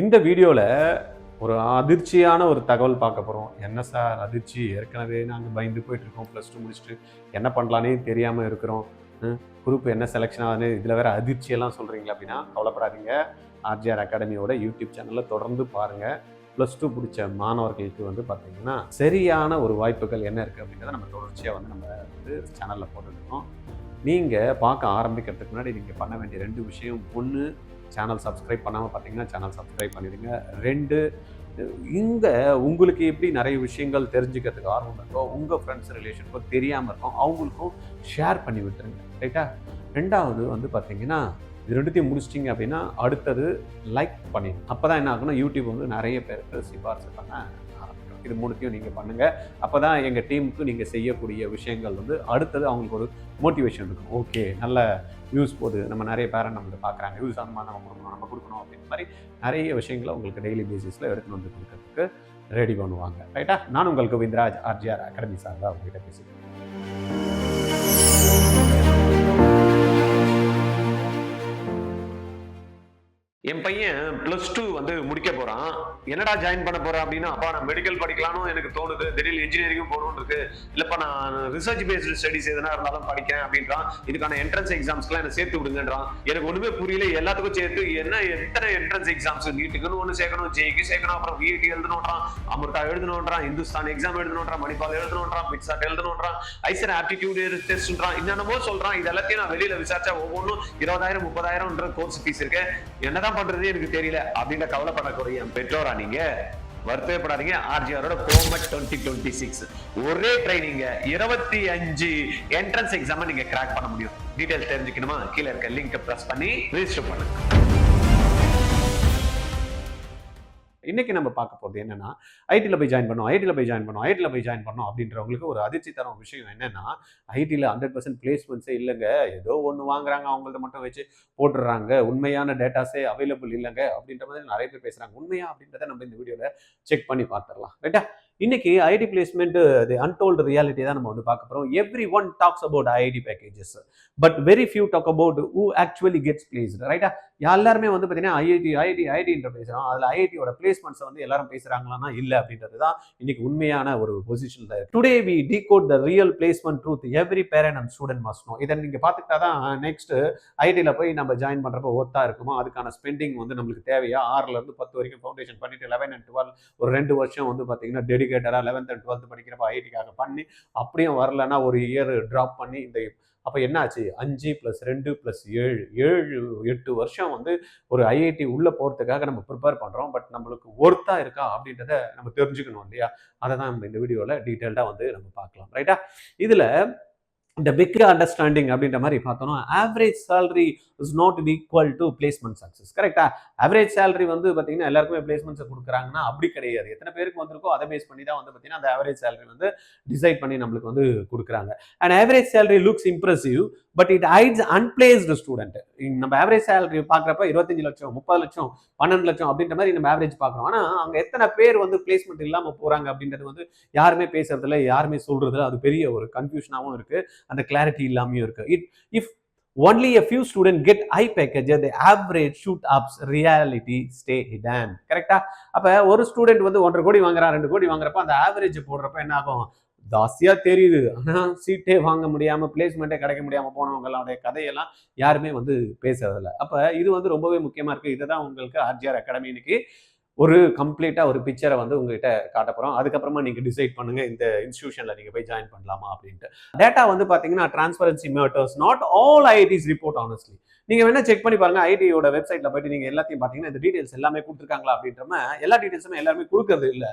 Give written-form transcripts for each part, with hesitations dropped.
இந்த வீடியோவில் ஒரு அதிர்ச்சியான ஒரு தகவல் பார்க்க போகிறோம். என்ன சார் அதிர்ச்சி? ஏற்கனவே நாங்கள் பயந்து போயிட்டுருக்கோம். +2 முடிச்சுட்டு என்ன பண்ணலானே தெரியாமல் இருக்கிறோம். குரூப் என்ன செலெக்ஷன் ஆகுது, இதில் வேறு அதிர்ச்சியெல்லாம் சொல்கிறீங்களா அப்படின்னா கவலைப்படாதீங்க. ஆர்ஜிஆர் அகாடமியோட யூடியூப் சேனலில் தொடர்ந்து பாருங்கள். +2 பிடிச்ச மாணவர்களுக்கு பார்த்தீங்கன்னா சரியான ஒரு வாய்ப்புகள் என்ன இருக்குது அப்படின்றத நம்ம தொடர்ச்சியாக நம்ம சேனலில் போட்டுருக்கோம். நீங்கள் பார்க்க ஆரம்பிக்கிறதுக்கு முன்னாடி நீங்கள் பண்ண வேண்டிய 2 விஷயம். 1, சேனல் சப்ஸ்கிரைப் பண்ணாமல் பார்த்தீங்கன்னா சேனல் சப்ஸ்கிரைப் பண்ணிடுங்க. 2, இங்கே உங்களுக்கு எப்படி நிறைய விஷயங்கள் தெரிஞ்சுக்கிறதுக்கு ஆர்வம் இருக்கோ, உங்கள் ஃப்ரெண்ட்ஸ் ரிலேஷனுக்கோ தெரியாமல் இருக்கும், அவங்களுக்கும் ஷேர் பண்ணி விட்டுருங்க. ரைட்டா? 2வது பார்த்தீங்கன்னா இது 2த்தையும் முடிச்சிட்டிங்க அப்படின்னா அடுத்தது லைக் பண்ணிடுங்க. அப்போ தான் என்ன ஆகும்னா யூடியூப் நிறைய பேருக்கு சிபாரிசு பண்ண ஆரம்பிக்கும். இது 3த்தையும் நீங்கள் பண்ணுங்கள். அப்போ தான் எங்கள் டீமுக்கு நீங்கள் செய்யக்கூடிய விஷயங்கள் அடுத்தது அவங்களுக்கு ஒரு மோட்டிவேஷன் இருக்கும். ஓகே, நல்ல வியூஸ் போகுது, நம்ம நிறைய பேரண்ட் நம்மளுக்கு பார்க்குறாங்க, வியூஸ் அந்த மாதிரி நம்ம கொடுக்கணும் அப்படின்ற மாதிரி நிறைய விஷயங்களை உங்களுக்கு டெய்லி பேசிஸில் எடுத்துகிட்டு வந்து கொடுக்கறதுக்கு ரெடி பண்ணுவாங்க. ரைட்டா? நான் உங்கள் கோவிந்தராஜ், ஆர்ஜிஆர் அகாடமி சார்பாக உங்கள்கிட்ட பேசுகிறேன். என் பையன் +2 முடிக்க போறான். என்னடா ஜாயின் பண்ண போறேன் அப்படின்னா, அப்பா நான் மெடிக்கல் படிக்கலாம்னு எனக்கு தோணுது, திடீர்னு இன்ஜினியரிங்கும் போகணும்னு இருக்கு, இல்லப்பா நான் ரிசர்ச் பேஸ்டு ஸ்டடிஸ் எதனா இருந்தாலும் படிக்கிறேன் அப்படின்றான். இதுக்கான என்ட்ரன்ஸ் எக்ஸாம்ஸ்க்குலாம் என்ன சேர்த்து விடுங்கன்றான். எனக்கு ஒண்ணுமே புரியல. எல்லாத்துக்கும் சேர்த்து எத்தனை என்ட்ரன்ஸ் எக்ஸாம்ஸ், நீட்டுக்குன்னு ஒன்று சேர்க்கணும், ஜேக்கு சேர்க்கணும், அப்புறம் விஐடி எழுதணுன்றான், அமிர்தா எழுதணுன்றான், இந்துஸ்தான் எக்ஸாம் எழுதணுன்றான், மணிப்பால் எழுதணுன்றான், பிட்சாட் எழுதணுன்றான், ஐசர் ஆப்டிடியூட் டெஸ்ட்ன்றான், என்னென்னமோ சொல்றான். இது எல்லாத்தையும் நான் வெளியில விசாரிச்சா ஒவ்வொன்றும் 20,000 30,000 கோர்ஸ் ஃபீஸ் இருக்கு. என்னதான் பண்றது எனக்கு தெரியல அப்படின்ற கவலைப்படக்கூடிய பெற்றோரா நீங்க? வருத்தப்படாதீங்க. ஆர்ஜிஆரோட கோமட் 2026 ஒரே ட்ரைனிங் 25 என்ட்ரன்ஸ் எக்ஸாம் நீங்க கிராக் பண்ண முடியும். டீடைல்ஸ் தெரிஞ்சுக்கணுமா? கீழே இருக்க லிங்க் பிரஸ் பண்ணி ரெஜிஸ்டர் பண்ணுங்க. இன்னைக்கு நம்ம பார்க்க போகிறது என்னன்னா, ஐடியில் போய் ஜாயின் பண்ணோம் அப்படின்றவங்களுக்கு ஒரு அதிர்ச்சி தரும் விஷயம் என்னன்னா, ஐடியில் 100% பிளேஸ்மெண்ட்ஸே இல்லைங்க, ஏதோ ஒன்று வாங்குறாங்க, அவங்கள்ட்ட மட்டும் வச்சு போட்டுடுறாங்க, உண்மையான டேட்டாஸே அவைலபிள் இல்லைங்க அப்படின்ற மாதிரி நிறைய பேர் பேசுகிறாங்க. உண்மையா அப்படின்றத நம்ம இந்த வீடியோவில் செக் பண்ணி பார்த்துடலாம். ரைட்டா? இன்னைக்கு IT placement the untold reality தான் நம்ம பார்க்க போகிறோம். Everyone talks about IT packages, but very few talk about who actually gets placed. ரைட்டா? எல்லாருமே பார்த்தீங்கன்னா ஐடின்ற பேசுகிறோம். அதில் ஐடியோட பிளேஸ்மெண்ட்ஸை எல்லாரும் பேசுகிறாங்களான்னா இல்லை அப்படின்றது தான் இன்னைக்கு உண்மையான ஒரு பொசிஷனில் இருக்கு. Today we decode the real placement truth every parent and student must know. இதை நீங்கள் பார்த்துக்கிட்டா தான் நெக்ஸ்ட் ஐடியில் போய் நம்ம ஜாயின் பண்ணுறப்போ ஒத்தா இருக்குமோ, அதுக்கான ஸ்பெண்டிங் நம்மளுக்கு தேவையா, 6லேருந்து 10 வரைக்கும் ஃபவுண்டேஷன் பண்ணிட்டு 11 and 12 ஒரு 2 வருஷம் பார்த்தீங்கன்னா டெடிகேட்டடாக 11th and 12th படிக்கிறப்ப ஐடிக்காக பண்ணி, அப்படியும் வரலன்னா ஒரு இயர் ட்ராப் பண்ணி அப்போ என்ன ஆச்சு? 5 + 2 + 7 8 வருஷம் ஒரு ஐஐடி உள்ள போகிறதுக்காக நம்ம ப்ரிப்பேர் பண்ணுறோம். பட் நம்மளுக்கு ஒர்த்தா இருக்கா அப்படின்றத நம்ம தெரிஞ்சுக்கணும் இல்லையா? அதை தான் நம்ம இந்த வீடியோவில் டீட்டெயில்டாக நம்ம பார்க்கலாம். ரைட்டா? இதில் இந்த பிக் அண்டர்ஸ்டாண்டிங் அப்படின்ற மாதிரி பார்த்தோம்னா, average salary is not equal to placement success. கரெக்டா? ஆவரேஜ் சேலரி பார்த்தீங்கன்னா எல்லாருக்குமே பிளேஸ்மெண்ட்ஸ் கொடுக்குறாங்கன்னா அப்படி கிடையாது. எத்தனை பேருக்கு வந்திருக்கோ அதை பேஸ் பண்ணி தான் பார்த்தீங்கன்னா அந்த ஆவரேஜ் சேலரி டிசைட் பண்ணி நம்மளுக்கு கொடுக்குறாங்க. And average salary looks impressive, but it hides unplaced student. நம்ம ஆவரேஜ் சேலரி பார்க்குறப்ப 25 லட்சம் 30 லட்சம் 12 லட்சம் அப்படின்ற மாதிரி நம்ம ஆவரேஜ் பார்க்குறோம். ஆனால் அங்கே எத்தனை பேர் பிளேஸ்மெண்ட் இல்லாமல் போகிறாங்க அப்படின்றது யாருமே பேசுறதில்ல, யாருமே சொல்றதில்ல. அது பெரிய ஒரு கன்ஃபியூஷனாகவும் இருக்கு, அந்த கிளாரிட்டி இல்லாமையும் இருக்கு. If only a few students get high package, the average shoot ups, reality stay hidden. கரெக்டா? அப்ப ஒரு ஸ்டூடெண்ட் 1.5 கோடி வாங்குறான், 2 கோடி வாங்குறப்ப அந்த ஆவரேஜ் போடுறப்ப என்ன ஆகும்? ஜாஸ்தியா தெரியுது. ஆனா சீட்டே வாங்க முடியாம, பிளேஸ்மெண்ட்டே கிடைக்க முடியாம போனவங்களுடைய கதையெல்லாம் யாருமே பேசுறதில்ல. அப்ப இது ரொம்பவே முக்கியமா இருக்கு. இதை தான் உங்களுக்கு ஆர்ஜிஆர் அகாடமி இன்னைக்கு ஒரு கம்ப்ளீட்டா ஒரு பிக்சரை உங்ககிட்ட காட்ட போறோம். அதுக்கப்புறமா நீங்க டிசைட் பண்ணுங்க இந்த இன்ஸ்டிடியூஷன்ல நீங்க போய் ஜாயின் பண்ணலாமா அப்படின்ட்டு. டேட்டா பாத்தீங்கன்னா transparency matters. Not all IITs report honestly. நீங்க வேணா செக் பண்ணி பாருங்க. ஐடியோட வெப்சைட்ல போயிட்டு நீங்க எல்லாத்தையும் பாத்தீங்கன்னா இந்த டீடைல்ஸ் எல்லாமே கொடுத்துருக்காங்களா அப்படின்றமா எல்லா டீடைல்ஸுமே எல்லாருமே கொடுக்கறது இல்ல.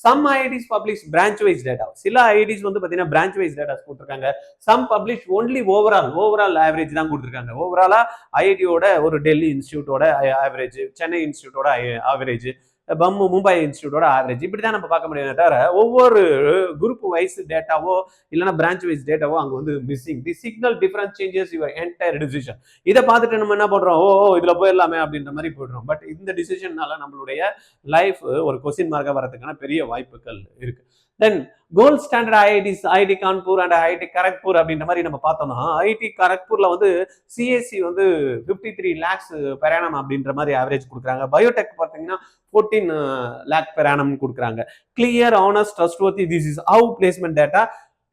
Some IITs publish branch wise data. சில ஐடிஸ் பாத்தீங்கன்னா பிரான்ச் வைஸ் டேட்டாஸ் கொடுத்துருக்காங்க. Some publish only overall average தான் கொடுத்துருக்காங்க. ஓவராலா ஐஐடியோட ஒரு டெல்லி இன்ஸ்டிடியூட்டோட ஆவரேஜ், சென்னை இன்ஸ்டிடியூட்டோட ஆவரேஜ், மும்பை இன்ஸ்டிடியூட்டோட ஆவரேஜ், இப்படி தான் நம்ம பார்க்க முடியாது. தவிர ஒவ்வொரு குரூப் வைஸ் டேட்டாவோ இல்லைன்னா பிரான்ச் வைஸ் டேட்டாவோ அங்கே missing. The signal difference changes your entire decision. இதை பார்த்துட்டு நம்ம என்ன பண்றோம்? இதுல போயிடலாமே அப்படின்ற மாதிரி போயிடுறோம். பட் இந்த டிசிஷன்னால நம்மளுடைய லைஃப் ஒரு கொஸ்டின் மார்க்கா வரதுக்கான பெரிய வாய்ப்புகள் இருக்கு. Then gold standard IITs IIT Kanpur and IIT Kharagpur அப்படின்ற மாதிரி நம்ம பார்த்தோம்னா ஐஐடி கரக்பூர்ல வந்து சிஎஸ்சி வந்து 53 lakhs per annum அப்படின்ற மாதிரி ஆவரேஜ் கொடுக்குறாங்க. பயோடெக் பார்த்தீங்கன்னா 14 lakh per annum கொடுக்குறாங்க. Clear, honest, trustworthy, this is how placement data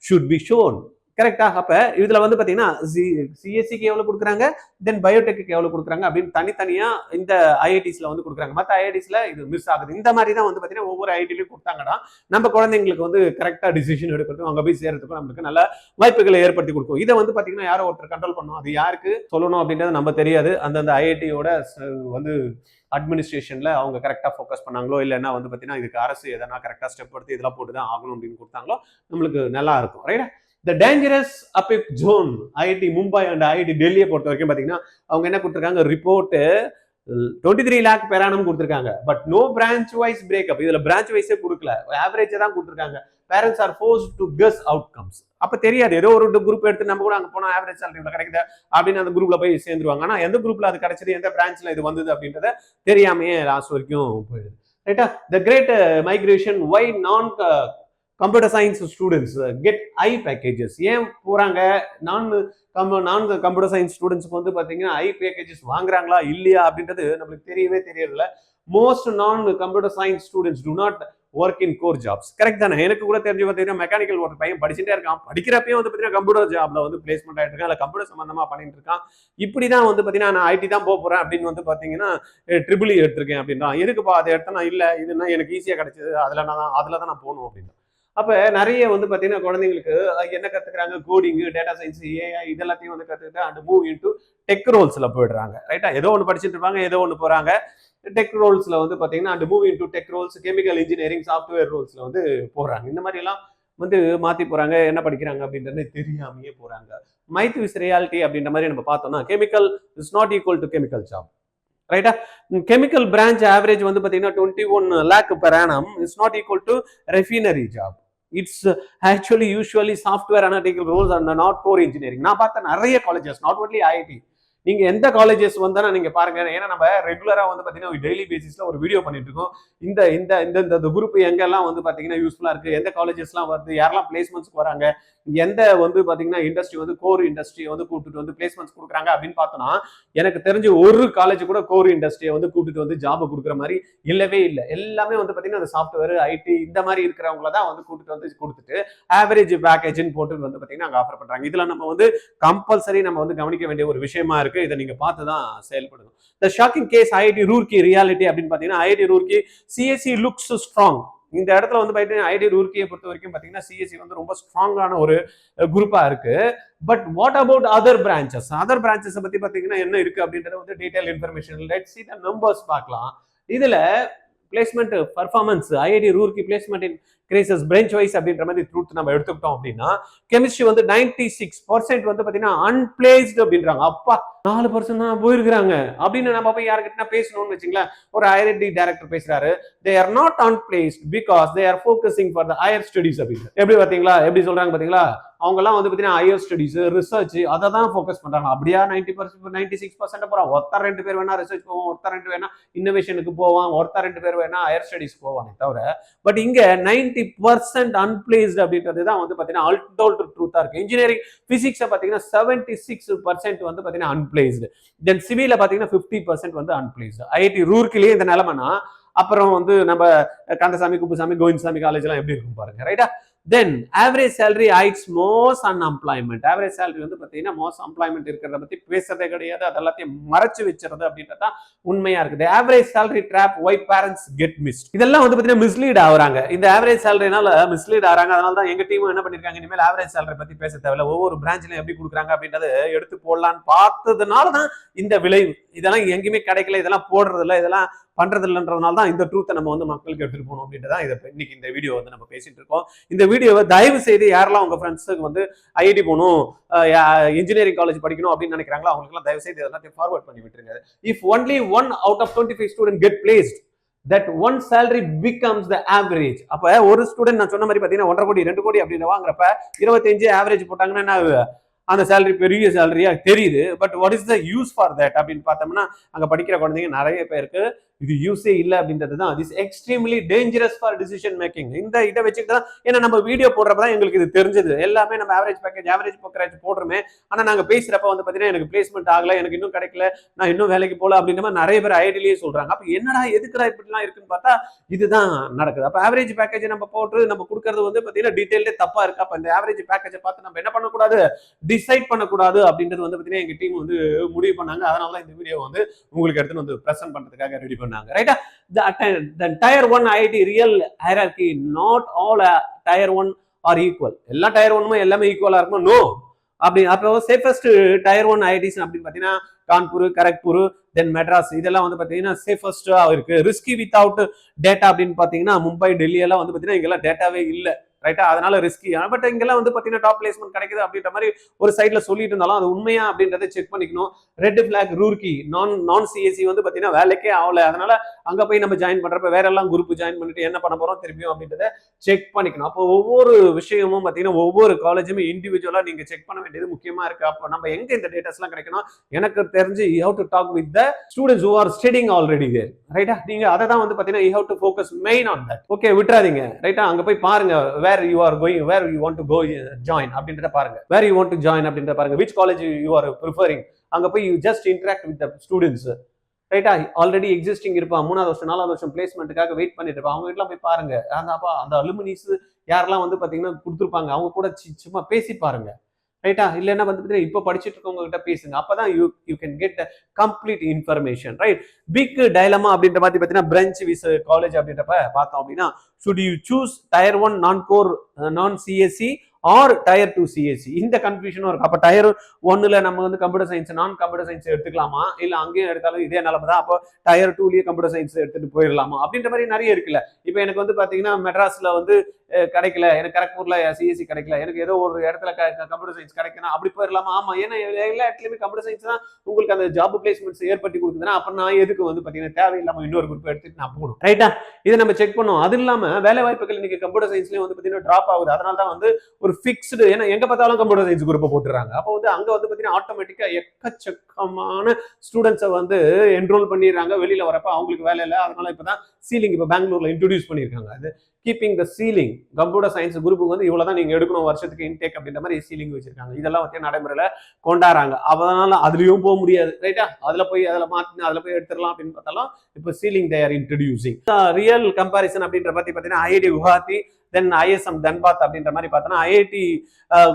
should be shown. கரெக்டா? அப்ப இதுல வந்து பாத்தீங்கன்னா சிஎஸ்சிக்கு எவ்வளவு கொடுக்குறாங்க, தென் பயோடெக்கு எவ்வளவு கொடுக்குறாங்க அப்படின்னு தனித்தனியா இந்த ஐஐடிஸ்ல வந்து கொடுக்குறாங்க. மற்ற ஐஐடிஸ்ல இது மிஸ் ஆகுது. இந்த மாதிரி தான் வந்து பாத்தீங்கன்னா ஒவ்வொரு ஐஐடிலையும் கொடுத்தாங்கன்னா நம்ம குழந்தைங்களுக்கு வந்து கரெக்டா டிசிஷன் எடுக்கிறதுக்கும் அங்க போய் சேர்றதுக்கும் நம்மளுக்கு நல்ல வாய்ப்புகளை ஏற்படுத்தி கொடுக்கும். இதை வந்து பாத்தீங்கன்னா யாரோ ஒருத்தர் கண்ட்ரோல் பண்ணும். அது யாருக்கு சொல்லணும் அப்படின்றது நம்ம தெரியாது. அந்தந்த ஐஐடியோட வந்து அட்மினிஸ்ட்ரேஷன்ல அவங்க கரெக்டா ஃபோக்கஸ் பண்ணாங்களோ, இல்லைன்னா வந்து பாத்தீங்கன்னா இதுக்கு அரசு எதனா கரெக்டா ஸ்டெப் எடுத்து இதெல்லாம் போட்டுதான் ஆகணும் அப்படின்னு கொடுத்தாங்களோ நம்மளுக்கு நல்லா இருக்கும். Right? The dangerous epic zone IIT Mumbai and IIT டெல்லியை பொறுத்த வரைக்கும் பாத்தீங்கன்னா அவங்க என்ன கொடுத்துருக்காங்க, ரிப்போர்ட் 23 lakh per annum கொடுத்துருக்காங்க. But no branch wise breakup. இதுல பிரான்ச் வைஸே கொடுக்கல, ஆவரேஜா தான் கொடுத்துருக்காங்க. Parents are forced to guess outcomes. அப்ப தெரியாது, ஏதோ ஒரு குரூப் எடுத்து நம்ம கூட அங்க போனா ஆவரேஜ் சேலரி இவ்வளவு கிடைக்குது அப்படின்னு அந்த குரூப்ல போய் சேர்ந்துருவாங்க. ஆனா எந்த குரூப்ல அது கிடைச்சது, எந்த பிரான்ச்ல இது வந்தது அப்படின்றத தெரியாமையே லாஸ்ட் வரைக்கும் போயிடுது. ரைட்டா? த கிரேட் மைக்ரேஷன், வை நான் கம்ப்யூட்டர் சயின்ஸ் ஸ்டூடெண்ட்ஸ் கெட் ஐ பேக்கேஜஸ். ஏன் போறாங்க? நான் கம்ப்யூட்டர் சயின்ஸ் ஸ்டூடெண்ட்ஸ்க்கு வந்து பாத்தீங்கன்னா ஐ பேக்கேஜஸ் வாங்குறாங்களா இல்லையா அப்படின்றது நம்மளுக்கு தெரியவே தெரியறதில்ல. மோஸ்ட் நான் computer science students to not work in core jobs. Correct தானே? எனக்கு கூட தெரிஞ்சு பார்த்தீங்கன்னா மெக்கானிக்கல் ஒரு பையன் படிச்சுட்டே இருக்கான். படிக்கிறப்பயும் வந்து பார்த்தீங்கன்னா கம்ப்யூட்டர் ஜாப்ல வந்து பிளேஸ்மெண்ட் ஆகிட்டு இருக்கான், இல்லை கம்ப்யூட்டர் சம்பந்தமா பண்ணிட்டு இருக்கான். இப்படி தான் வந்து பார்த்தீங்கன்னா நான் ஐடி தான் போறேன் அப்படின்னு வந்து பார்த்தீங்கன்னா ட்ரிபிள் எடுத்திருக்கேன் அப்படின்றான். எதுக்குப்பா அதை எடுத்தா? நான் இல்லை, இதுனா எனக்கு ஈஸியாக கிடைச்சது, அதில் தான் நான் போகணும் அப்படின்னா. அப்ப நிறைய வந்து பாத்தீங்கன்னா குழந்தைங்களுக்கு என்ன கத்துக்கிறாங்க, கோடிங், டேட்டா சயின்ஸ், ஏஐ இதெல்லாத்தையும் வந்து கத்துக்கிட்டு அண்ட் மூவ் இன்டு டெக் ரோல்ஸ்ல போயிடுறாங்க. ரைட்டா? ஏதோ ஒன்று படிச்சுட்டு இருப்பாங்க, ஏதோ ஒன்று போறாங்க டெக் ரோல்ஸ்ல வந்து பாத்தீங்கன்னா and move into tech roles, chemical engineering, software ரோல்ஸ்ல வந்து போறாங்க. இந்த மாதிரி எல்லாம் வந்து மாத்தி போறாங்க. என்ன படிக்கிறாங்க அப்படின்றது தெரியாமையே போறாங்க. மைத் விஸ் ரியாலிட்டி அப்படின்ற மாதிரி நம்ம பார்த்தோம்னா chemical is not equal to chemical job. ரைட்டா? கெமிக்கல் பிரான்ச் ஆவரேஜ் வந்து பாத்தீங்கன்னா 21 lakh per annum is not equal to refinery job. It's actually usually software analytical roles and not core engineering. நான் பார்த்த நிறைய காலேஜஸ், நாட் ஒன்லி ஐஐடி, நீங்க எந்த colleges வந்தா நீங்க பாருங்க. ஏன்னா நம்ம ரெகுலரா வந்து பாத்தீங்கன்னா டெய்லி பேசிஸ்ல ஒரு வீடியோ பண்ணிட்டு இருக்கோம். இந்த இந்த இந்த குரூப் எங்கெல்லாம் வந்து பாத்தீங்கன்னா யூஸ்ஃபுல்லா இருக்கு, எந்த காலேஜஸ்லாம் வருது, யாரெல்லாம் பிளேஸ்மெண்ட்ஸ்க்கு வராங்க, எந்த வந்து பாத்தீங்கன்னா இண்டஸ்ட்ரி வந்து கோர் இண்டஸ்ட்ரியை வந்து கூப்பிட்டு வந்து பிளேஸ்மெண்ட்ஸ் கொடுக்குறாங்க அப்படின்னு பார்த்தோம்னா எனக்கு தெரிஞ்சு ஒரு காலேஜ் கூட கோர் இண்டஸ்ட்ரியை வந்து கூப்பிட்டு வந்து ஜாப் கொடுக்குற மாதிரி இல்லவே இல்லை. எல்லாமே வந்து பாத்தீங்கன்னா அந்த சாஃப்ட்வேர், ஐடி இந்த மாதிரி இருக்கிறவங்கள தான் வந்து கூப்பிட்டு வந்து கொடுத்துட்டு ஆவரேஜ் பேக்கேஜ்னு போட்டு வந்து பாத்தீங்கன்னா அங்க ஆஃபர் பண்றாங்க. இதுல நம்ம வந்து கம்பல்சரி நம்ம வந்து கவனிக்க வேண்டிய ஒரு விஷயமா இருக்கு. இதை நீங்க பார்த்து தான் செயல்படணும். The shocking case IIT Roorkee reality அப்படின்னு பாத்தீங்கன்னா IIT Roorkee CSC looks strong. இந்த இடத்துல வந்து பாத்தீங்கன்னா ஐஐடி ரூர்க்கியை பொறுத்த வரைக்கும் பாத்தீங்கன்னா சிஎஸ்சி வந்து ரொம்ப ஸ்ட்ராங்கான ஒரு குரூப்பா இருக்கு. But what about other branches? Other branches பத்தி பாத்தீங்கன்னா என்ன இருக்கு அப்படின்றத வந்து detail information let's see the numbers பார்க்கலாம். இதுல placement performance IIT Roorkee placement increases branch wise அப்படின்ற மாதிரி ட்ரூத் நம்ம எடுத்துக்கிட்டோம் அப்படின்னா கெமிஸ்ட்ரி வந்து 96% வந்து பாத்தீங்கன்னா அன்பிளேஸ்டு அப்படின்றாங்க. அப்பா 4% தான் போயிருக்கிறாங்க அப்படின்னு நம்ம போய் யாருக்கிட்ட பேசணும்னு வச்சுங்களேன். ஒரு ஐஐடி டைரக்டர் பேசுறாரு, they are not unplaced because they are focusing for the higher studies அப்படின்னு. எப்படி பாத்தீங்களா, எப்படி சொல்றாங்க பாத்தீங்களா? அவங்க எல்லாம் வந்து பாத்தீங்கன்னா ஹையர் ஸ்டடிஸ், ரிசர்ச் அதை தான் ஃபோக்கஸ் பண்றாங்க. அப்படியா 90% 96% போறான். ஒருத்தர் 2 பேர் வேணா ரிசர்ச் போவான், ஒருத்தர் 2 வேணா இன்னோவேஷனுக்கு போவான், ஒருத்தர் 2 பேர் வேணா ஹையர் ஸ்டடிஸ் போவானே தவிர பட் இங்க 90% அன்பிளேஸ்டு அப்படின்றது தான் வந்து பாத்தீங்கன்னா அல்டோல்ட் ட்ரூத்தா இருக்கு. இன்ஜினியரிங் பிசிக்ஸை பாத்தீங்கன்னா 76% வந்து பாத்தீங்கன்னா அன்பிளேஸ்டு. தென் சிவில பாத்தீங்கன்னா 50% வந்து அன்பிளேஸ்டு. ஐஐடி ரூர்க்கிலேயே இந்த நிலைமைனா அப்புறம் வந்து நம்ம கந்தசாமி, குப்புசாமி, கோவிந்தசாமி காலேஜ் எல்லாம் எப்படி இருக்கும் பாருங்க. ரைட்டா? Then average salary hides most unemployment. Average salary வந்து பாத்தீங்கன்னா மோஸ் எம்ப்ளாய்மெண்ட் இருக்கிறத பத்தி பேசுறதே கிடையாது. அதெல்லாத்தையும் மறைச்சு வச்சுறது அப்படின்றத உண்மையா இருக்குது. ஆவரேஜ் சேலரி ட்ராப், வை பேரண்ட்ஸ் கெட் மிஸ்ட். இதெல்லாம் வந்து பாத்தீங்கன்னா மிஸ்லீட் ஆகுறாங்க. இந்த ஆவரேஜ் சேலரினால மிஸ்லீட் ஆகிறாங்க. அதனால தான் எங்க டீமும் என்ன பண்ணிருக்காங்க, இனிமேல் ஆவரேஜ் சேலரி பத்தி பேச தேவையில்ல, ஒவ்வொரு பிரான்ச்லயும் எப்படி கொடுக்குறாங்க அப்படின்றத எடுத்து போடலான்னு பார்த்ததுனால தான் இந்த விளைவு. இதெல்லாம் எங்கேயுமே கிடைக்கல, இதெல்லாம் போடுறது இல்லை, இதெல்லாம் பண்றது இல்லைன்றதுனால தான் இந்த ட்ரூத்தை நம்ம வந்து மக்களுக்கு எடுத்துட்டு போகணும் அப்படின்றதான் இதை இன்னைக்கு இந்த வீடியோ வந்து நம்ம பேசிட்டு இருக்கோம். இந்த வீடியோவை தயவு செய்து யாரெல்லாம் உங்க ஃப்ரெண்ட்ஸுக்கு வந்து ஐஐடி போகணும், இன்ஜினியரிங் காலேஜ் படிக்கணும் அப்படின்னு நினைக்கிறாங்களோ அவங்களுக்குலாம் தயவு செய்து இதெல்லாம் ஃபார்வர்ட் பண்ணி விட்டுருங்க. If only 1 out of 25 students get placed, that one salary becomes the average. அப்ப ஒரு ஸ்டூடெண்ட் நான் சொன்ன மாதிரி பாத்தீங்கன்னா 1.5 கோடி 2 கோடி அப்படின்னு வாங்குறப்ப 25 ஆவரேஜ் போட்டாங்கன்னா என்ன அந்த சேலரி பெரிய சேலரியா தெரியுது. But what is the use for that அப்படின்னு பார்த்தோம்னா அங்க படிக்கிற குழந்தைங்க நிறைய பேருக்கு இது யூஸே இல்லை அப்படின்றது தான் this extremely dangerous for decision making. இந்த இதை வச்சுட்டு தான் ஏன்னா நம்ம வீடியோ போடுறப்ப தான் எங்களுக்கு இது தெரிஞ்சது. எல்லாமே நம்ம ஆவரேஜ் பேக்கேஜ் போடுறோமே, ஆனால் நாங்கள் பேசுறப்ப வந்து பார்த்தீங்கன்னா எனக்கு பிளேஸ்மெண்ட் ஆகலை, எனக்கு இன்னும் கிடைக்கல, நான் இன்னும் வேலைக்கு போகல அப்படின்ற மாதிரி நிறைய பேர் ஐடியிலேயே சொல்றாங்க. அப்போ என்னடா எதுக்குடா இப்படிலாம் இருக்குன்னு பார்த்தா இதுதான் நடக்குது. அப்போ ஆவரேஜ் பேக்கேஜ் நம்ம போட்டு நம்ம கொடுக்கறது வந்து பார்த்தீங்கன்னா டீடைல்டே தப்பா இருக்கு. அப்போ இந்த ஆவரேஜ் பேக்கேஜை பார்த்து நம்ம என்ன பண்ணக்கூடாது, டிசைட் பண்ணக்கூடாது அப்படின்றது வந்து பார்த்தீங்கன்னா எங்க டீம் வந்து முடிவு பண்ணாங்க. அதனால தான் இந்த வீடியோ வந்து உங்களுக்கு எடுத்து வந்து பிரசன்ட் பண்றதுக்காக ரெடி பண்ணாங்க. ரைட்டா? the tier 1 IIT real hierarchy, not all tier 1 are equal. எல்லா tier 1 எல்லாமே ஈக்குவலா இருக்குமா? நோ. அப்படி அப்போ சேஃபஸ்ட் டயர் 1 ஐஐடிஸ் அப்படின்னு பார்த்தீங்கன்னா கான்பூர், கரக்பூர், தென் மெட்ராஸ், இதெல்லாம் வந்து பார்த்தீங்கன்னா சேஃபஸ்டா இருக்கு. ரிஸ்கி வித்வுட் டேட்டா அப்படின்னு பார்த்தீங்கன்னா மும்பை, டெல்லி எல்லாம் வந்து பார்த்தீங்கன்னா இங்கெல்லாம் டேட்டாவே இல்லை. ரைட்டா? அதனால ரிஸ்கி. பட் இங்கெல்லாம் வந்து பார்த்தீங்கன்னா டாப் பிளேஸ்மெண்ட் கிடைக்குது அப்படின்ற மாதிரி ஒரு சைட்ல சொல்லிட்டு இருந்தாலும் அது உண்மையா அப்படின்றத செக் பண்ணிக்கணும். ரெட் பிளாக் ரூர்கி நான் சிஎஸ்சி வந்து பார்த்தீங்கன்னா வேலைக்கே ஆகல. அதனால அங்க போய் நம்ம ஜாயின் பண்றப்ப வேற எல்லாம் குரூப் ஜாயின் பண்ணிட்டு என்ன பண்ண போறோம் திரும்பியும் அப்படின்றத செக் பண்ணிக்கணும். அப்போ ஒவ்வொரு விஷயமும் பார்த்தீங்கன்னா ஒவ்வொரு காலேஜுமே இண்டிவிஜுவலா நீங்க செக் பண்ண வேண்டியது முக்கியமா இருக்கு. அப்போ நம்ம எங்க இந்த டேட்டாஸ் எல்லாம் கிடைக்கணும், எனக்கு தெரிஞ்சு you have to talk with the students who are studying already there. ரைட்டா? நீங்க அதை தான் வந்து பார்த்தீங்கன்னா you have to focus main on that. Okay, விட்டுறாதீங்க. ரைட்டா? அங்க போய் பாருங்க where you are going, where you want to go join அப்படின்றத பாருங்க. where you want to join அப்படின்றத பாருங்க. which college you are preferring. அங்க போய் you just interact with the students. ரைட்டா? ஆல்ரெடி எக்ஸிஸ்டிங் இருப்பான், 3வது வருஷம் 4வது வருஷம் பிளேஸ்மெண்ட்டுக்காக வெயிட் பண்ணிட்டு இருப்பான். அவங்க வீட்டுல போய் பாருங்க. அந்த அலுமினிஸ் யாரெல்லாம் வந்து பாத்தீங்கன்னா கொடுத்துருப்பாங்க அவங்க கூட சும்மா பேசி பாருங்க. ரைட்டா? இல்லைன்னா வந்து இப்போ படிச்சுட்டு இருக்கவங்க கிட்ட பேசுங்க. அப்பதான் you can get complete information. Right? Big dilemma அப்படின்ற மாதிரி பார்த்தீங்கன்னா பிரான்ச் விஸ் காலேஜ் அப்படின்றப்ப பார்த்தோம் அப்படின்னா should you choose tier 1 non-core non-CSC or tier 2 CSC? இந்த கன்ஃபியூஷனும் இருக்கு. அப்போ டயர் 1ல நம்ம வந்து கம்ப்யூட்டர் சயின்ஸ், நான் கம்ப்யூட்டர் சயின்ஸ் எடுத்துக்கலாமா, இல்ல அங்கேயும் எடுத்தாலும் இதே நிலைமை தான், அப்போ டயர் 2லயே கம்ப்யூட்டர் சயின்ஸ் எடுத்துட்டு போயிடலாமா அப்படின்ற மாதிரி நிறைய இருக்குல்ல. இப்போ எனக்கு வந்து பாத்தீங்கன்னா மெட்ராஸ்ல வந்து கிடைக்கல, எனக்கு கரக்பூர்ல சிஎஸ்சி கிடைக்கல, எனக்கு ஏதோ ஒரு இடத்துல கம்ப்யூட்டர் சயின்ஸ் கிடைக்கணும், அப்படி போயிடலாமா? ஆமா, ஏன்னா எல்லா இடத்துலயுமே கம்ப்யூட்டர் சயின்ஸ் தான் உங்களுக்கு அந்த ஜாப் பிளேஸ்மெண்ட்ஸ் ஏற்படுத்தி கொடுக்குதுன்னா அப்ப நான் எதுக்கு வந்து பாத்தீங்கன்னா தேவையில்லாம இன்னொரு குரூப் எடுத்துட்டு நான் போகணும். ரைட்டா? இதை நம்ம செக் பண்ணுவோம். அது இல்லாம வேலை வாய்ப்புகள் இன்னைக்கு கம்ப்யூட்டர் சயின்ஸ்லயும் வந்து பாத்தீங்கன்னா டிராப் ஆகுது. அதனால தான் வந்து ஒரு ஃபிக்ஸ்டு, ஏன்னா எங்க பார்த்தாலும் கம்ப்யூட்டர் சயின்ஸ் குரூப் போட்டுறாங்க. அப்போ வந்து அங்க வந்து பாத்தீங்கன்னா ஆட்டோமேட்டிக்கா எக்கச்சக்கமான ஸ்டூடெண்ட்ஸை வந்து என்ரோல் பண்ணிடுறாங்க. வெளியில வரப்ப அவங்களுக்கு வேலை இல்லை. அதனால இப்பதான் சீலிங் இப்போ பெங்களூர்ல இன்ட்ரோடியூஸ் பண்ணியிருக்காங்க. அது கீப்பிங் த சீலிங். கம்ப்யூட்டர் சயின்ஸ் குரூப்புக்கு வந்து இவ்வளவுதான் நீங்க எடுக்கணும் வருஷத்துக்கு இன்டேக் அப்படின்ற மாதிரி சீலிங் வச்சிருக்காங்க. இதெல்லாம் வந்து நடைமுறையில கொண்டாடுறாங்க. அதனால அதுலயும் போக முடியாது. ரைட்டா? அதில் போய் எடுத்துடலாம் அப்படின்னு பார்த்தாலும் இப்போ ceiling they are introducing. Real comparison அப்படின்ற பத்தி பார்த்தீங்கன்னா ஐஐடி குவஹாத்தி, தென் ஐஎஸ்எம் தன்பாத் அப்படின்ற மாதிரி பார்த்தோன்னா ஐஐடி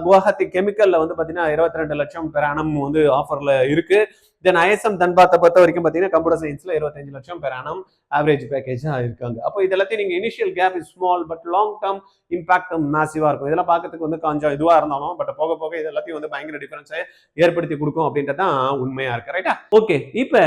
குவஹாத்தி கெமிக்கல்ல வந்து பார்த்தீங்கன்னா 22 லட்சம் பெர் ஆனம் வந்து ஆஃபர்ல இருக்கு. தென் ஐஎஸ்எம் தன்பாத்தை பொறுத்த வரைக்கும் பார்த்தீங்கன்னா கம்ப்யூட்டர் சயின்ஸ்ல 25 லட்சம் பெர் ஆனம் ஆவரேஜ் பேக்கேஜ் இருக்காங்க. அப்போ இது எல்லாத்தையும் நீங்க initial gap is small but long term impact மேசிவா இருக்கும். இதெல்லாம் பார்க்கறதுக்கு வந்து கொஞ்சம் இதுவா இருந்தாலும் பட் போக போக இது எல்லாத்தையும் வந்து பயங்கர டிஃபரன்ஸை ஏற்படுத்தி கொடுக்கும் அப்படின்றதான் உண்மையா இருக்கு. ரைட்டா? ஓகே, இப்போ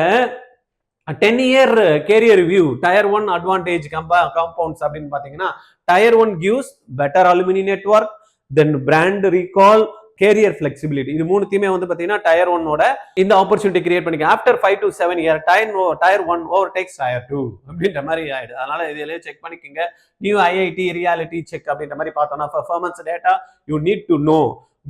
10-year career view, tier 1 advantage compounds அப்படின்னு பார்த்தீங்கன்னா tier 1 gives better alumni network, then brand recall, career flexibility. இது மூணுத்தையுமே வந்து பார்த்தீங்கன்னா டயர் 1ஓட இந்த ஆப்பர்ச்சுனிட்டி கிரியேட் பண்ணிக்க. After 5 to 7 year tier 1 overtakes tier 2 அப்படின்ற மாதிரி ஆயிடுது. அதனால இதிலே செக் பண்ணிக்கோங்க. நியூ ஐஐடி ரியாலிட்டி செக் அப்படின்ற மாதிரி பார்த்தோம்னா performance data you need to know.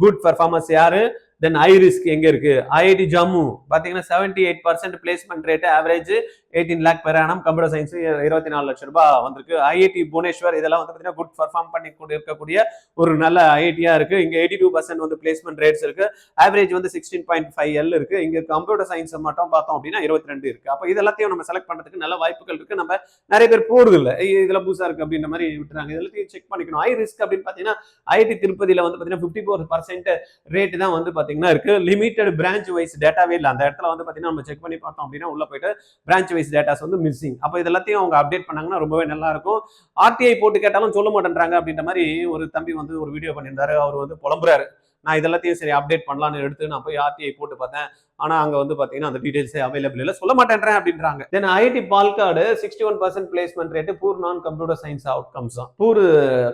Good performance யாரு? தென் ஐ ரிஸ்க் எங்க இருக்கு? ஐஐடி ஜம்மு பார்த்தீங்கன்னா 78% placement rate, average 18 lakh per annum, computer science 24 லட்சம் ரூபாய் வந்திருக்கு. ஐஐடி புவனேஸ்வர் இதெல்லாம் வந்து பார்த்தீங்கன்னா குட் பர்ஃபார்ம் பண்ணி இருக்கக்கூடிய ஒரு நல்ல ஐஐடியா இருக்கு. இங்க 82% வந்து பிளேஸ்மெண்ட் ரேட்ஸ் இருக்கு. ஆவரேஜ் வந்து 16.5L இருக்கு. இங்க கம்ப்யூட்டர் சயின்ஸ் மட்டும் பார்த்தோம் அப்படின்னா 22 இருக்கு. அப்போ இது எல்லாத்தையும் நம்ம செலக்ட் பண்றதுக்கு நல்ல வாய்ப்புகள் இருக்கு. நம்ம நிறைய பேர் போறது இல்லை, இதுல புதுசா இருக்கு அப்படின்ற மாதிரி விட்டுறாங்க. இதெல்லாத்தையும் செக் பண்ணிக்கணும். ஐ ரிஸ்க் அப்படின்னு பார்த்தீங்கன்னா ஐஐடி திருப்பதியில வந்து பார்த்தீங்கன்னா 54% ரேட் தான் வந்து பார்த்தீங்கன்னா இருக்கு. லிமிடெட் பிரான்ச் வைஸ் டேட்டாவே இல்லை. அந்த இடத்துல வந்து பார்த்தீங்கன்னா நம்ம செக் பண்ணி பார்த்தோம் அப்படின்னா உள்ள போயிட்டு பிரான்ச் வைஸ் டேட்டாஸ் வந்து மிஸ்ஸிங். அப்போ இதெல்லாத்தையும் அவங்க அப்டேட் பண்ணாங்கன்னா ரொம்பவே நல்லா இருக்கும். ஆர்டிஐ போட்டு கேட்டாலும் சொல்ல மாட்டேன்றாங்க அப்படின்ற மாதிரி ஒரு தம்பி வந்து ஒரு வீடியோ பண்ணியிருந்தாரு. அவர் வந்து புலம்புறாரு. நான் இதெல்லாத்தையும் சரி அப்டேட் பண்ணலான்னு எடுத்து நான் போய் ஆர்டிஐ போட்டு பார்த்தேன். ஆனா அங்க வந்து பாத்தீங்கன்னா அந்த டீடைல்ஸே அவைலபிள் இல்லை, சொல்ல மாட்டேன்றேன் அப்படின்றாங்க. தென் ஐஐடி பால்காடு 61% பிளேஸ்மெண்ட் ரேட், பூர் நான் கம்ப்யூட்டர் சயின்ஸ் அவுட்கம்ஸ் தான். பூர்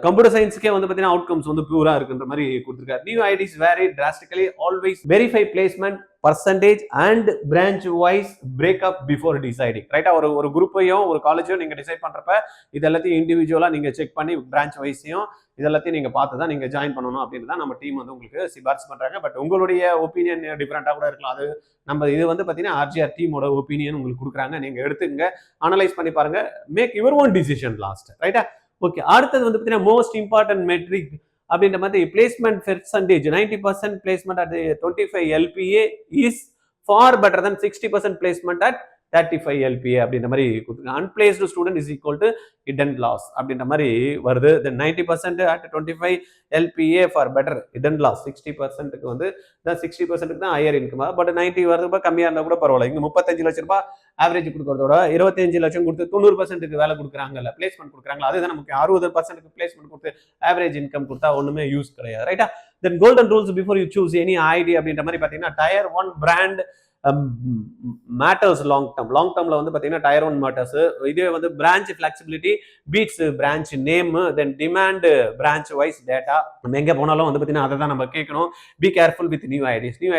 கம்ப்யூட்டர் சயின்ஸ்க்கே வந்து பாத்தீங்கன்னா அவுட்கம்ஸ் வந்து பியூரா இருக்குன்ற மாதிரி கொடுத்துருக்காரு. New IITs very drastically, always verify placement percentage and branch wise breakup before deciding. ரைட்டா? ஒரு குரூப்பையும் ஒரு காலேஜையும் நீங்க டிசைட் பண்றப்ப இது எல்லாத்தையும் இண்டிவிஜுவலா நீங்க செக் பண்ணி பிரான்ச் வைஸையும் இதெல்லாத்தையும் நீங்கள் பார்த்து தான் நீங்கள் ஜாயின் பண்ணணும் அப்படின்னு தான் நம்ம டீம் வந்து உங்களுக்கு சிபாரிசு பண்ணுறாங்க. பட் உங்களுடைய ஒப்பீனியன் டிஃப்ரெண்ட்டாக கூட இருக்கலாம். அது நம்ம இது வந்து பார்த்தீங்கன்னா ஆர்ஜிஆர் டீமோட ஒப்பீனியன் உங்களுக்கு கொடுக்குறாங்க. நீங்கள் எடுத்துங்க, அனலைஸ் பண்ணி பாருங்க, make your own decision last. ரைட்டா? ஓகே. அடுத்தது வந்து பார்த்தீங்கன்னா மோஸ்ட் இம்பார்ட்டன்ட் மெட்ரிக் அப்படின்ற மாதிரி placement percentage 90% placement at 25 LPA is far better than 60% placement at 35 LPA அப்படின்ற மாதிரி கொடுத்துருங்க. Unplaced student is equal to hidden loss அப்படின்ற மாதிரி வருது. Then 90% at 25 LPA far better hidden loss. 60%க்கு வந்து 60%க்கு தான் ஹையர் இன்கம். பட் 90 வரதுக்கு கம்மியாக இருந்தால் கூட பரவாயில்ல. இங்கே 35 லட்சம் ரூபாய் ஆவரேஜ் கொடுக்கறதோட 25 லட்சம் கொடுத்து 90%க்கு வேலை கொடுக்குறாங்கல்ல, பிளேஸ்மெண்ட் கொடுக்குறாங்களா, அதுதான் நமக்கு 60%க்கு பிளேஸ்மெண்ட் கொடுத்து ஆவரேஜ் இன்கம் கொடுத்தா ஒன்றுமே யூஸ் கிடையாது. ரைட்டா? Then golden rules before you choose any IIT அப்படின்ற மாதிரி பார்த்தீங்கன்னா டயர் 1 பிராண்ட் மேட்டர்ஸ் லாங் டேர்ம்ல வந்து பார்த்தீங்கன்னா டயர் 1 மேட்டர்ஸ். இதே வந்து branch flexibility beats branch name. Then demand branch wise data. நம்ம எங்கே போனாலும் வந்து பார்த்தீங்கன்னா அதை தான் நம்ம கேட்கணும். பி கேர்ஃபுல் வித் நியூ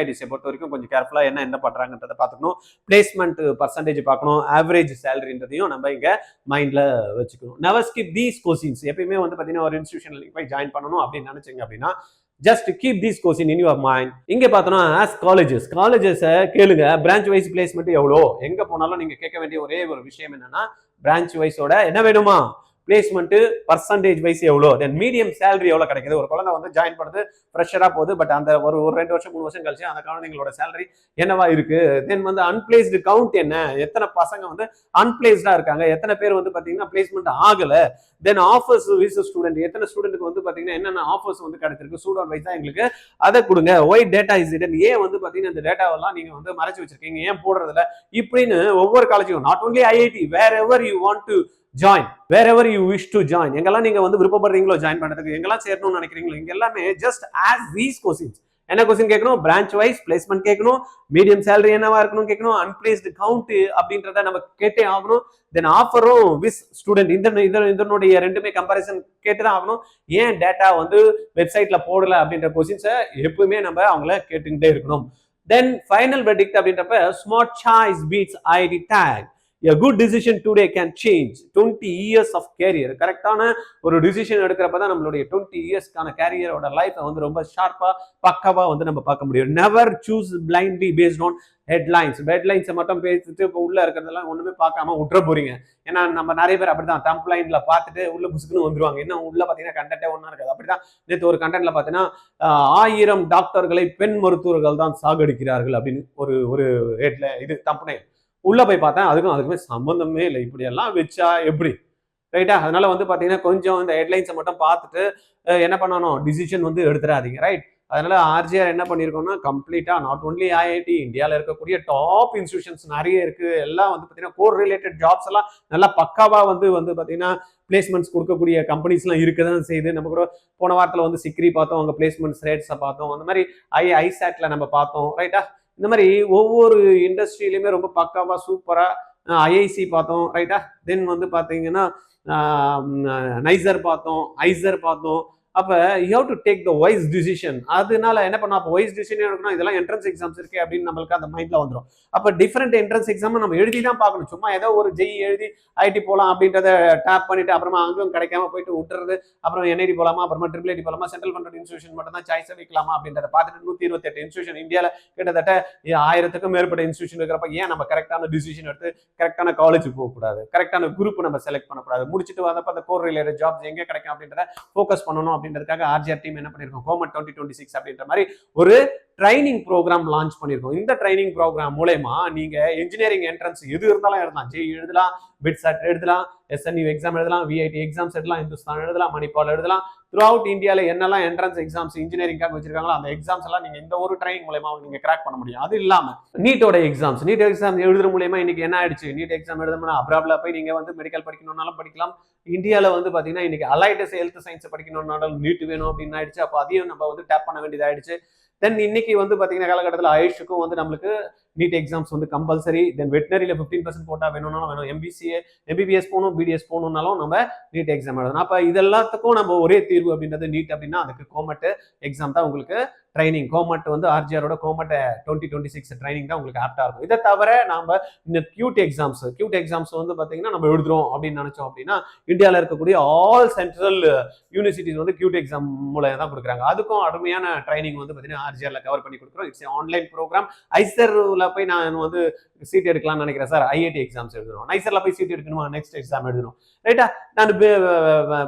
ஐடிஸை பொறுத்த வரைக்கும் கொஞ்சம் கேர்ஃபுல்லாக என்ன பண்ணுறாங்கன்றதை பார்த்துக்கணும். பிளேஸ்மெண்ட் பர்சன்டேஜ் பார்க்கணும். ஆவரேஜ் சேலரின்றதையும் நம்ம இங்கே மைண்டில் வச்சுக்கணும். Never skip these questions. எப்பயுமே வந்து பார்த்தீங்கன்னா ஒரு இன்ஸ்டியூஷனில் போய் ஜாயின் பண்ணணும் அப்படின்னு நினைச்சீங்க அப்படின்னா just keep these questions in your mind. இங்க பார்த்தோம்னா as colleges கேளுங்க, branch wise placement எவ்வளோ. எங்க போனாலும் நீங்க கேட்க வேண்டிய ஒரே ஒரு விஷயம் என்னன்னா branch wise ஓட என்ன வேணுமா, பிளேஸ்மெண்ட் பர்சன்டேஜ் வைஸ் எவ்வளோ, தென் மீடியம் சேலரி எவ்வளோ கிடைக்குது. ஒரு குழந்தை வந்து ஜாயின் பண்ணுறது ஃப்ரெஷராக போகுது, பட் அந்த ஒரு 2 வருஷம் 3 வருஷம் கழிச்சு அந்த குழந்தைங்களோட சேலரி என்னவா இருக்கு. தென் வந்து அன்பிளேஸ்டு கவுண்ட் என்ன, எத்தனை பசங்க வந்து அன்பிளேஸ்டா இருக்காங்க, எத்தனை பேர் வந்து பார்த்தீங்கன்னா பிளேஸ்மெண்ட் ஆகல. தென் ஆஃபர்ஸ் விஸ் ஸ்டூடெண்ட், எத்தனை ஸ்டூடெண்ட்டுக்கு வந்து பார்த்தீங்கன்னா என்னென்ன ஆஃபர்ஸ் வந்து கிடைச்சிருக்கு, ஸ்டூடெண்ட் வைஸ் தான் எங்களுக்கு அதை கொடுங்க. ஒய் டேட்டா இஸ் இட், ஏன் வந்து பார்த்தீங்கன்னா இந்த டேட்டாவெல்லாம் நீங்கள் வந்து மறைச்சு வச்சிருக்கீங்க, ஏன் போடுறதில்ல இப்படின்னு ஒவ்வொரு காலேஜும், not only IIT, wherever you want to join, wherever you wish to join, எங்கெல்லாம் நீங்க வந்து விருப்பப்படுறீங்களோ ஜாயின் பண்றதுக்கு, எங்கெல்லாம் சேரணும்னு நினைக்கிறீங்களோ, இங்க எல்லாமே just ask these questions. என்ன கொஸ்டின் கேட்கணும், பிரான்ச் வைஸ் பிளேஸ்மெண்ட் கேட்கணும், மீடியம் சேலரி என்னவா இருக்கணும் கேட்கணும், அன்பிளேஸ்டு கவுண்ட் அப்படின்றத நம்ம கேட்டே ஆகணும். தென் ஆஃபரும் விஸ் ஸ்டூடெண்ட், இதனுடைய ரெண்டுமே கம்பேரிசன் கேட்டுதான் ஆகணும். ஏன் டேட்டா வந்து வெப்சைட்ல போடல அப்படின்ற கொஸ்டின்ஸை எப்பவுமே நம்ம அவங்கள கேட்டுக்கிட்டே இருக்கணும். தென் ஃபைனல் வெர்டிக்ட் அப்படின்றப்ப smart choice beats IIT tag. A good decision today can change 20 years of career. கரெக்டான ஒரு டிசிஷன் எடுக்கிறப்ப தான் நம்மளுடைய 20 இயர்ஸ்க்கான கேரியரோட லைஃப்பை வந்து ரொம்ப ஷார்ப்பா பக்காவா வந்து நம்ம பார்க்க முடியும். Never choose blindly based on ஹெட்லைன்ஸை மட்டும் பேசிட்டு இப்போ உள்ள இருக்கிறதெல்லாம் ஒண்ணுமே பார்க்காம விட்டுற போறீங்க. ஏன்னா நம்ம நிறைய பேர் அப்படிதான் டம்ப் லைன்ல பார்த்துட்டு உள்ள புசுக்குன்னு வந்துருவாங்க. இன்னும் உள்ள பார்த்தீங்கன்னா கண்டென்ட்டே ஒன்றா இருக்காது. அப்படிதான் நேற்று ஒரு கண்டென்ட்ல பார்த்தீங்கன்னா 1000 டாக்டர்களை பெண் மருத்துவர்கள் தான் சாகடிக்கிறார்கள் அப்படின்னு ஒரு ஹெட்ல இது தம்புனைல். உள்ள போய் பார்த்தேன், அதுக்குமே சம்பந்தமே இல்லை. இப்படி எல்லாம் வச்சா எப்படி, ரைட்டா? அதனால வந்து பாத்தீங்கன்னா கொஞ்சம் இந்த ஹெட்லைன்ஸை மட்டும் பார்த்துட்டு என்ன பண்ணணும், டிசிஷன் வந்து எடுத்துடாதீங்க, ரைட்? அதனால ஆர்ஜிஆர் என்ன பண்ணியிருக்கோம்னா கம்ப்ளீட்டா நாட் ஒன்லி ஐஐடி, இந்தியாவில் இருக்கக்கூடிய டாப் இன்ஸ்டிடியூஷன்ஸ் நிறைய இருக்கு. எல்லாம் வந்து பாத்தீங்கன்னா கோர் ரிலேட்டட் ஜாப்ஸ் எல்லாம் நல்லா பக்காவா வந்து பாத்தீங்கன்னா பிளேஸ்மெண்ட்ஸ் கொடுக்கக்கூடிய கம்பெனிஸ் எல்லாம் இருக்குதான் செய்யுது. நம்ம கூட போன வாரத்தில் வந்து சிக்ரி பார்த்தோம், அவங்க பிளேஸ்மெண்ட்ஸ் ரேட்ஸை பார்த்தோம். அந்த மாதிரி ஐசாட்ல நம்ம பார்த்தோம், ரைட்டா? இந்த மாதிரி ஒவ்வொரு இண்டஸ்ட்ரியிலுமே ரொம்ப பக்காவா சூப்பரா ஐஐசி பார்த்தோம், ரைட்டா? தென் வந்து பாத்தீங்கன்னா நைசர் பார்த்தோம், ஐசர் பார்த்தோம். அப்ப you have to take the wise decision. அதனால என்ன பண்ணணும், அப்போ வைஸ் டிசிஷன் எடுக்கணும். இதெல்லாம் என்ட்ரன்ஸ் எக்ஸாம்ஸ் இருக்கு அப்படின்னு நம்மளுக்கு அந்த மைண்ட்ல வந்துடும். அப்ப டிஃப்ரெண்ட் என்ட்ரன்ஸ் எக்ஸாம் நம்ம எழுதி தான் பார்க்கணும். சும்மா ஏதோ ஒரு ஜெய் எழுதி ஐடி போகலாம் அப்படின்றத டேப் பண்ணிட்டு அப்புறமா அங்கும் கிடைக்காம போயிட்டு விட்டுறது, அப்புறம் என்ஐடி போலாமா, அப்புறமா ட்ரிபிள் ஐடி போலாமா, சென்ட்ரல் ஃபண்டட் இன்ஸ்டியூஷன் மட்டும் தான் சாய்ஸை வைக்கலாமா அப்படின்றத பார்த்துட்டு 128 இன்ஸ்டியூஷன் இந்தியாவில் கிட்டத்தட்ட 1000க்கும் மேற்பட்ட இன்ஸ்டியூஷன் இருக்கிறப்ப ஏன் நம்ம கரெக்டான டிசிஷன் எடுத்து கரெக்டான காலேஜ் போகக்கூடாது, கரெக்டான குரூப் நம்ம செலக்ட் பண்ணக்கூடாது, முடிச்சுட்டு வந்தப்ப அந்த கோர் ரிலேட்டட் ஜாப்ஸ் எங்கே கிடைக்கும் அப்படின்றத ஃபோக்கஸ் பண்ணணும். அப்படின்றதுக்காக ஆர்ஜிஆர் டீம் என்ன பண்ணிருக்கோம், கோமட் 2026 அப்படின்ற மாதிரி ஒரு ட்ரைனிங் ப்ரோக்ராம் லான்ச் பண்ணிருக்கோம். இந்த ட்ரைனிங் ப்ரோக்ராம் மூலமா நீங்க இன்ஜினியரிங் என்ட்ரன்ஸ் எது இருந்தாலும் எழுதலாம். ஜெய் எழுதலாம், பிட்சாட் எழுதலாம், எஸ்என்யூ எக்ஸாம் எழுதலாம், விஐடி எக்ஸாம்ஸ் எழுதலாம், இந்துஸ்தான் எழுதலாம், மணிப்பால் எழுதலாம். த்ரூ அவுட் இந்தியாவில் என்னெல்லாம் என்ட்ரன்ஸ் எக்ஸாம்ஸ் இன்ஜினியரிங்காக வச்சிருக்காங்களோ அந்த எக்ஸாம்ஸ் எல்லாம் நீங்க இந்த ஒரு ட்ரைனிங் மூலமா நீங்க கிராக் பண்ண முடியும். அது இல்லாம நீட் எக்ஸாம் எழுதுற மூலமா இன்னைக்கு என்ன ஆயிடுச்சு, நீட் எக்ஸாம் எழுதணும்னா அப்ராட்ல போய் நீங்க வந்து மெடிக்கல் படிக்கணும்னாலும் படிக்கலாம். இந்தியாவில் வந்து பாத்தீங்கன்னா இன்னைக்கு அலைடஸ் ஹெல்த் சயின்ஸ் படிக்கணும்னாலும் நீட் வேணும் அப்படின்னு ஆயிடுச்சு. அப்போ அதையும் நம்ம வந்து டேப் பண்ண வேண்டியதாயிடுச்சு. தென் இன்னைக்கு வந்து பாத்தீங்கன்னா காலகட்டத்தில் ஆயுஷுக்கும் வந்து நம்மளுக்கு நீட் எக்ஸாம்ஸ் வந்து கம்பல்சரி. தென் வெட்டினரியில் 15% போட்டால் வேணும்னாலும் வேணும். எம்பிபிஎஸ் போகணும், பிடிஎஸ் போகணும்னாலும் நம்ம நீட் எக்ஸாம் எழுதணும். அப்போ இது எல்லாத்துக்கும் நம்ம ஒரே தீர்வு அப்படின்றது நீட் அப்படின்னா அதுக்கு கோமட் எக்ஸாம் தான் உங்களுக்கு ட்ரைனிங். கோமட் வந்து ஆர்ஜிஆரோட கோமட் 2026 ட்ரைனிங் தான் உங்களுக்கு ஆப்டா இருக்கும். இதை தவிர நம்ம இந்த கியூட் எக்ஸாம்ஸ் வந்து பார்த்தீங்கன்னா நம்ம எழுதுறோம் அப்படின்னு நினைச்சோம் அப்படின்னா இந்தியாவில் இருக்கக்கூடிய ஆல் சென்ட்ரல் யூனிவர்சிட்டிஸ் வந்து கியூட் எக்ஸாம் மூலம் தான் கொடுக்குறாங்க. அதுக்கும் அருமையான ட்ரைனிங் வந்து பார்த்தீங்கன்னா ஆர்ஜிஆர்ல கவர் பண்ணி கொடுக்குறோம். It's online program. ஐசர்ல போய் நான் வந்து சீட் எடுக்கலாம்னு நினைக்கிறேன் சார். ஐஐடி எக்ஸாம்ஸ் எழுதணும். ஐசர்ல போய் சீட் எடுக்கணுமா, நெக்ஸ்ட் எக்ஸாம் எழுதணும். ரைட்டா? நான்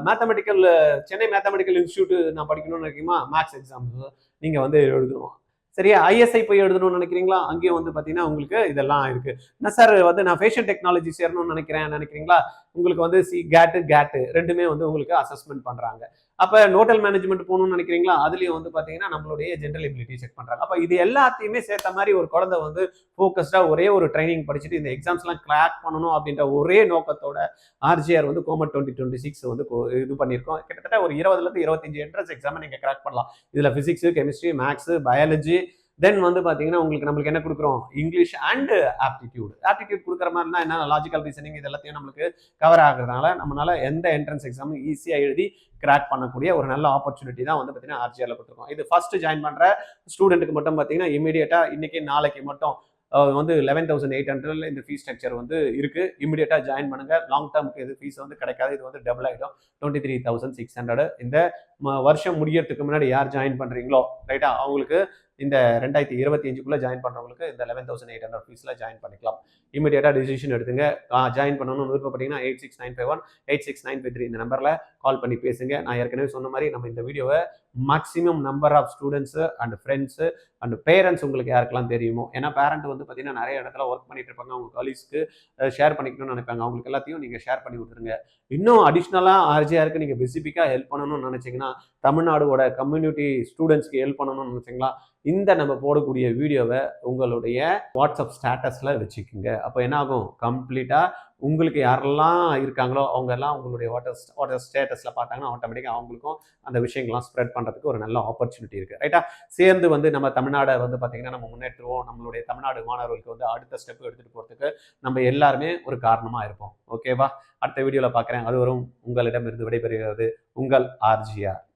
மேத்தமெட்டிக்கல் சென்னை மேத்தமெட்டிக்கல் இன்ஸ்டியூட் நான் படிக்கணும்னு நினைக்கிறீமா, மேக்ஸ் எக்ஸாம்ஸ் நீங்க வந்து எழுதணும். சரியா? ஐஎஸ்ஐ போய் எழுதணும்னு நினைக்கிறீங்களா, அங்கேயும் வந்து பார்த்தீங்கன்னா உங்களுக்கு இதெல்லாம் இருக்கு. என்ன சார் வந்து நான் ஃபேஷன் டெக்னாலஜி சேரணும்னு நினைக்கிறீங்களா, உங்களுக்கு வந்து கேட்டு ரெண்டுமே வந்து உங்களுக்கு அசஸ்மெண்ட் பண்றாங்க. அப்போ நோட்டல் மேனேஜ்மெண்ட் போகணும்னு நினைக்கிறீங்களா, அதுலயும் வந்து பார்த்தீங்கன்னா நம்மளுடைய ஜென்ரல் எபிலிட்டி செக் பண்றாங்க. அப்போ இது எல்லாத்தையுமே சேர்த்த மாதிரி ஒரு குழந்தை வந்து ஃபோக்கஸ்டா ஒரே ஒரு ட்ரைனிங் படிச்சுட்டு இந்த எக்ஸாம்ஸ்லாம் கிராக் பண்ணணும் அப்படின்ற ஒரே நோக்கத்தோட ஆர்ஜிஆர் வந்து கோமட் 2026 வந்து இது பண்ணியிருக்கோம். கிட்டத்தட்ட ஒரு 20லேருந்து 25 என்ட்ரன்ஸ் எக்ஸாமை நீங்க கிராக் பண்ணலாம். இதுல பிசிக்ஸ், கெமிஸ்ட்ரி, மேக்ஸ், பயாலஜி, தென் வந்து பார்த்தீங்கன்னா நம்மளுக்கு என்ன கொடுக்குறோம், இங்கிலீஷ் அண்ட் ஆப்டிடியூட் கொடுக்குற மாதிரினா என்ன, லாஜிக்கல் ரீசனிங், இது எல்லாத்தையும் நம்மளுக்கு கவர் ஆகுறதுனால நம்மளால எந்த என்ட்ரன்ஸ் எக்ஸாமும் ஈஸியாக எழுதி கிராக் பண்ணக்கூடிய ஒரு நல்ல ஆப்பர்ச்சுனிட்டி தான் வந்து பார்த்தீங்கன்னா ஆர்ஜிஆர்ல கொடுத்துருக்கோம். இது ஃபர்ஸ்ட் ஜாயின் பண்ற ஸ்டூடெண்ட்டுக்கு மட்டும் பார்த்தீங்கன்னா இமீடியட்டா இன்னைக்கு நாளைக்கு மட்டும் வந்து 11,800 இந்த ஃபீஸ் ஸ்ட்ரக்சர் வந்து இருக்கு. இமீடியட்டா ஜாயின் பண்ணுங்க. லாங் டேர்முக்கு இது ஃபீஸ் வந்து கிடைக்காது. இது வந்து டபுள் ஆகிடும். 23,600. இந்த வருஷம் முடியறதுக்கு முன்னாடி யார் ஜாயின் பண்றீங்களோ ரைட்டா, அவங்களுக்கு இந்த 2025 ஜாயின் பண்றவங்களுக்கு இந்த 11,800 ஃபீஸ்ல ஜாயின் பண்ணிக்கலாம். இமீடியட்டா டிசிஷன் எடுத்துங்க. ஜாயின் பண்ணணும்னு விருப்பப்பட்டீங்கன்னா 869551 இந்த நம்பர்ல கால் பண்ணி பேசுங்க. நான் ஏற்கனவே சொன்ன மாதிரி நம்ம இந்த வீடியோவை maximum number of students and friends and parents உங்களுக்கு யாருக்கெல்லாம் தெரியுமோ, ஏன்னா பேரண்ட் வந்து பார்த்தீங்கன்னா நிறைய இடத்துல ஒர்க் பண்ணிட்டு இருப்பாங்க, அவங்க கலீக்ஸ்க்கு ஷேர் பண்ணிக்கணும்னு நினைப்பாங்க. அவங்களுக்கு எல்லாத்தையும் நீங்க ஷேர் பண்ணி விட்டுருங்க. இன்னும் அடிஷ்னலா ஆர்ஜிஆருக்கு நீங்க ஸ்பெசிஃபிக்கா ஹெல்ப் பண்ணணும்னு நினைச்சீங்கன்னா, தமிழ்நாடோட கம்யூனிட்டி ஸ்டூடெண்ட்ஸ்க்கு ஹெல்ப் பண்ணணும்னு நினைச்சீங்களா, இந்த நம்ம போடக்கூடிய வீடியோவை உங்களுடைய வாட்ஸ்அப் ஸ்டேட்டஸ்ல வச்சுக்கோங்க. அப்போ என்ன ஆகும், கம்ப்ளீட்டா உங்களுக்கு யாரெல்லாம் இருக்காங்களோ அவங்க எல்லாம் உங்களுடைய வாட்ஸ்அப் ஸ்டேட்டஸ்ல பார்த்தாங்கன்னா ஆட்டோமேட்டிக்காக அவங்களுக்கும் அந்த விஷயங்கள்லாம் ஸ்ப்ரெட் பண்றதுக்கு ஒரு நல்ல ஆப்பர்ச்சுனிட்டி இருக்கு. ரைட்டா? சேர்ந்து வந்து நம்ம தமிழ்நாடை வந்து பார்த்தீங்கன்னா நம்ம முன்னேற்றுவோம். நம்மளுடைய தமிழ்நாடு மாணவர்களுக்கு வந்து அடுத்த ஸ்டெப் எடுத்துட்டு போறதுக்கு நம்ம எல்லாருமே ஒரு காரணமா இருப்போம். ஓகேவா? அடுத்த வீடியோல பார்க்குறேன். அதுவரும் உங்களிடம் இருந்து விடைபெறுகிறது உங்கள் ஆர்ஜிஆர்.